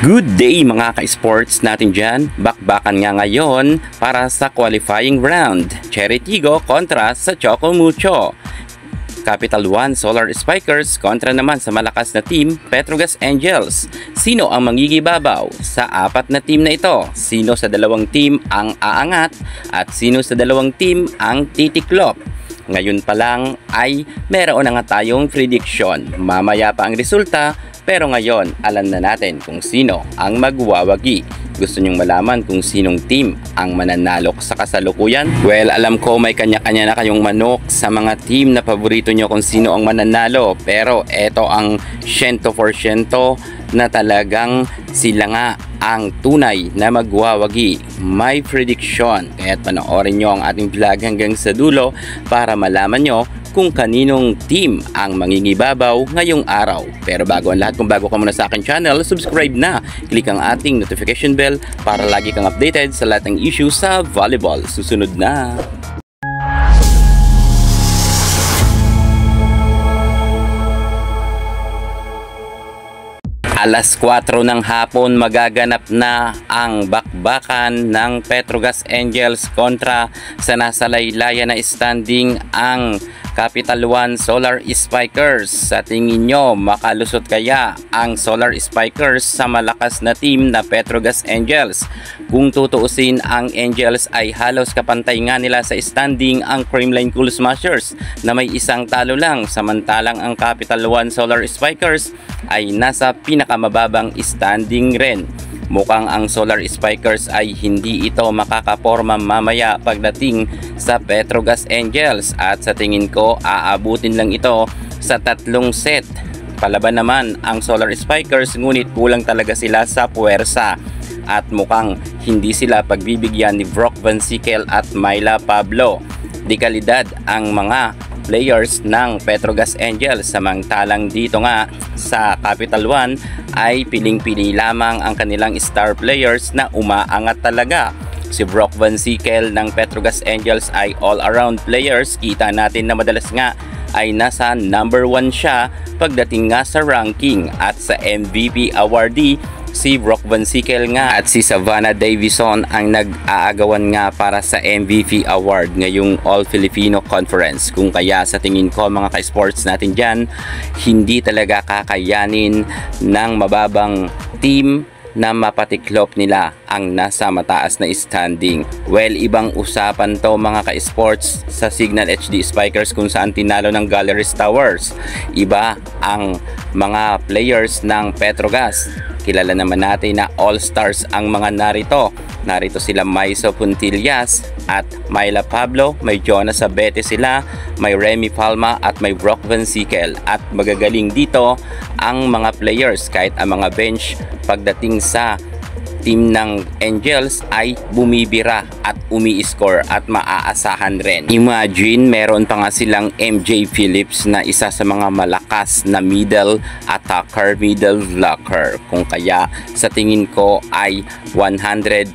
Good day mga ka-sports natin dyan. Bakbakan nga ngayon para sa qualifying round. Cherry Tigo kontra sa Choco Mucho. Capital One Solar Spikers kontra naman sa malakas na team Petrogas Angels. Sino ang mangigibabaw sa apat na team na ito? Sino sa dalawang team ang aangat at sino sa dalawang team ang titiklop? Ngayon pa lang ay meron na nga tayong prediction. Mamaya pa ang resulta. Pero ngayon, alam na natin kung sino ang magwawagi. Gusto nyong malaman kung sinong team ang mananalo sa kasalukuyan? Well, alam ko may kanya-kanya na kayong manok sa mga team na paborito nyo kung sino ang mananalo. Pero eto ang 100% na talagang sila nga ang tunay na magwawagi. May prediction. Kaya't panoorin nyo ang ating vlog hanggang sa dulo para malaman nyo kung kaninong team ang mangingibabaw ngayong araw. Pero bago ang lahat, kung bago ka muna sa aking channel, subscribe na. Click ang ating notification bell para lagi kang updated sa lahat ng issue sa volleyball. Susunod na. Alas 4 ng hapon magaganap na ang bakbakan ng Petrogas Angels kontra sa nasa laylayan na standing ang Capital One Solar Spikers. Sa tingin nyo, makalusot kaya ang Solar Spikers sa malakas na team na Petrogas Angels? Kung tutuusin, ang Angels ay halos kapantay nga nila sa standing ang Creamline Cool Smashers na may isang talo lang, samantalang ang Capital One Solar Spikers ay nasa pinakamababang standing rin. Mukhang ang Solar Spikers ay hindi ito makakaporma mamaya pagdating sa Petrogas Angels at sa tingin ko aabutin lang ito sa 3 set. Palaban naman ang Solar Spikers ngunit kulang talaga sila sa puwersa at mukhang hindi sila pagbibigyan ni Brock Van Sickle at Myla Pablo. Di kalidad ang mga players ng Petrogas Angels, samantalang dito nga sa Capital One ay piling-pili lamang ang kanilang star players na umaangat talaga. Si Brock Van Sickle ng Petrogas Angels ay all-around players. Kita natin na madalas nga ay nasa number 1 siya pagdating nga sa ranking, at sa MVP awardee si Brock Van Sickle nga at si Savannah Davison ang nag-aagawan nga para sa MVP award ngayong All-Filipino Conference. Kung kaya sa tingin ko mga ka-sports natin dyan, hindi talaga kakayanin ng mababang team na mapatiklop nila ang nasa mataas na standing. Well, ibang usapan to mga ka-sports sa Signal HD Spikers kung saan tinalo ng Galleries Towers. Iba ang mga players ng Petrogas. Kilala naman natin na all-stars ang mga narito. Narito sila Maiso Puntillas at Myla Pablo, may Jonas Abete sila, may Remy Palma at may Brock Van Sickle. At magagaling dito ang mga players kahit ang mga bench pagdating sa team ng Angels ay bumibira at umi-score at maaasahan rin. Imagine, meron pa nga silang MJ Phillips na isa sa mga malakas na middle attacker, middle blocker. Kung kaya sa tingin ko ay 100%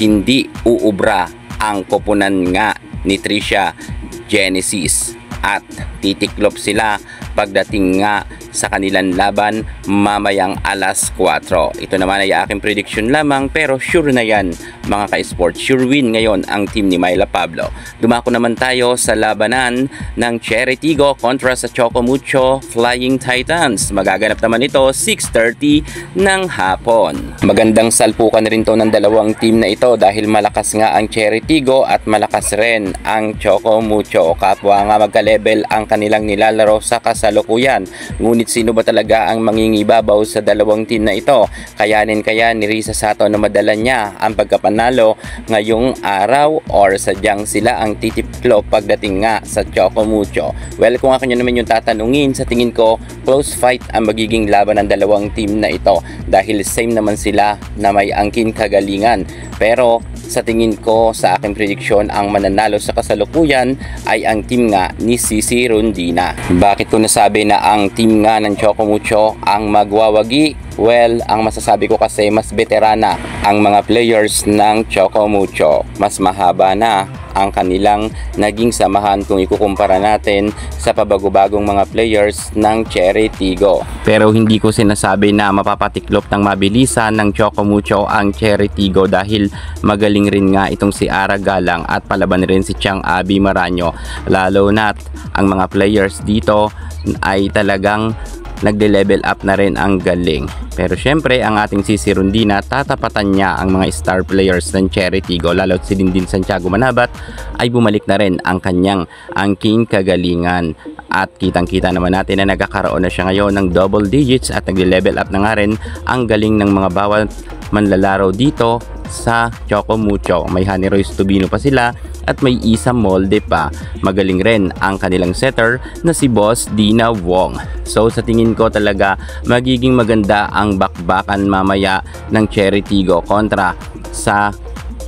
hindi uubra ang koponan nga ni Tricia Genesis at titiklop sila pagdating nga sa kanilang laban mamayang alas 4. Ito naman ay aking prediction lamang, pero sure na yan mga ka-sports. Sure win ngayon ang team ni Myla Pablo. Dumako naman tayo sa labanan ng Cherry Tigo kontra sa Choco Mucho Flying Titans. Magaganap naman ito 6:30 ng hapon. Magandang salpukan rin to ng dalawang team na ito dahil malakas nga ang Cherry Tigo at malakas rin ang Choco Mucho. Kapwa nga magka-level ang kanilang nilalaro sa kasalukuyan. Ngunit sino ba talaga ang mangingibabaw sa dalawang team na ito? Kayanin kaya ni Risa Sato na madala niya ang pagkapanalo ngayong araw, or sadyang sila ang titiklop pagdating nga sa Choco Mucho? Well, kung ako nyo naman yung tatanungin, sa tingin ko close fight ang magiging laban ng dalawang team na ito dahil same naman sila na may angkin kagalingan. Pero sa tingin ko, sa aking prediction, ang mananalo sa kasalukuyan ay ang team nga ni Sisi Rondina. Bakit ko nasabi na ang team nga ng Choco Mucho ang magwawagi? Well, ang masasabi ko kasi mas veterana ang mga players ng Choco Mucho. Mas mahaba na ang kanilang naging samahan kung ikukumpara natin sa pabago-bagong mga players ng Cherry Tigo. Pero hindi ko sinasabi na mapapatiklop ng mabilisan ng Choco Mucho ang Cherry Tigo dahil magaling rin nga itong si Ara Galang at palaban rin si Chang Abi Maranyo. Lalo na't ang mga players dito ay talagang nagde-level up na rin ang galing. Pero syempre ang ating Sisi Rondina, tatapatan niya ang mga star players ng Cherry Tigo, lalo si Dindin Santiago Manabat ay bumalik na rin ang kanyang angking kagalingan. At kitang-kita naman natin na nagkakaroon na siya ngayon ng double digits at nagle-level up na nga rin ang galing ng mga bawat manlalaro dito sa Choco Mucho. May Honey Royce Tubino pa sila at may Isa Molde pa. Magaling rin ang kanilang setter na si Boss Dina Wong. So sa tingin ko talaga magiging maganda ang bakbakan mamaya ng Cherry Tigo kontra sa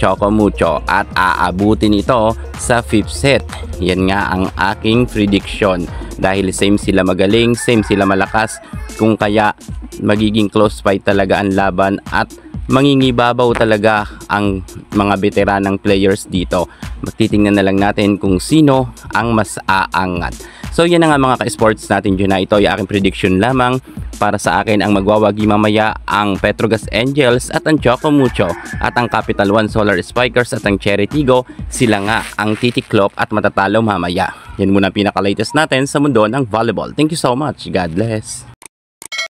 Choco Mucho at aabutin ito sa 5th set. Yan nga ang aking prediction dahil same sila magaling, same sila malakas, kung kaya magiging close fight talaga ang laban at mangingibabaw talaga ang mga veteranang players dito. Magtitingnan na lang natin kung sino ang mas aangat. So yan na nga mga ka-sports natin dyan na ito ay aking prediction lamang. Para sa akin ang magwawagi mamaya ang Petrogas Angels at ang Choco Mucho, at ang Capital One Solar Spikers at ang Cherry Tigo, sila nga ang titiklop at matatalo mamaya. Yan muna pinaka-latest natin sa mundo ng volleyball. Thank you so much. God bless.